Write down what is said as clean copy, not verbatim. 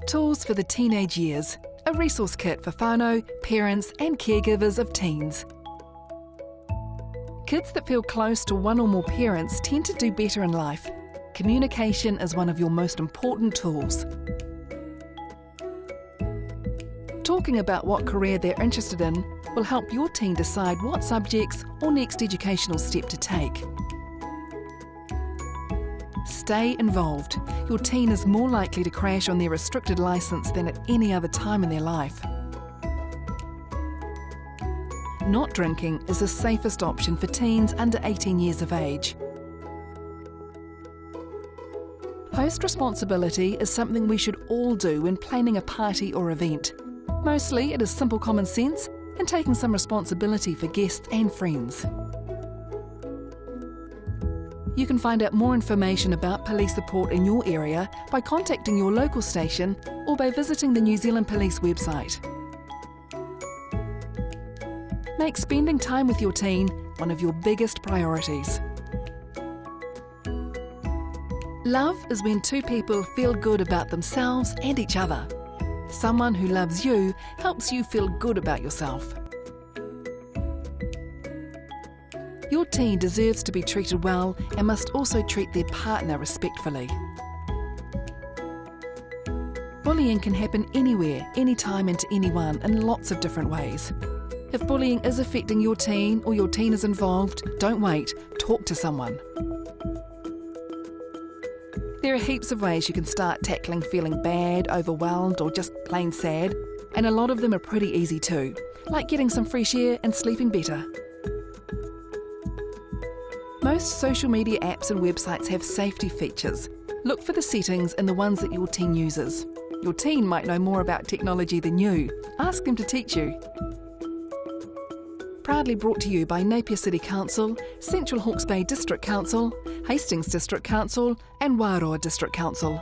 Tools for the Teenage Years, a resource kit for whānau, parents and caregivers of teens. Kids that feel close to one or more parents tend to do better in life. Communication is one of your most important tools. Talking about what career they're interested in will help your teen decide what subjects or next educational step to take. Stay involved. Your teen is more likely to crash on their restricted licence than at any other time in their life. Not drinking is the safest option for teens under 18 years of age. Host responsibility is something we should all do when planning a party or event. Mostly it is simple common sense and taking some responsibility for guests and friends. You can find out more information about police support in your area by contacting your local station or by visiting the New Zealand Police website. Make spending time with your teen one of your biggest priorities. Love is when two people feel good about themselves and each other. Someone who loves you helps you feel good about yourself. Your teen deserves to be treated well and must also treat their partner respectfully. Bullying can happen anywhere, anytime and to anyone in lots of different ways. If bullying is affecting your teen or your teen is involved, don't wait, talk to someone. There are heaps of ways you can start tackling feeling bad, overwhelmed or just plain sad, and a lot of them are pretty easy too, like getting some fresh air and sleeping better. Most social media apps and websites have safety features. Look for the settings in the ones that your teen uses. Your teen might know more about technology than you. Ask them to teach you. Proudly brought to you by Napier City Council, Central Hawke's Bay District Council, Hastings District Council and Wairoa District Council.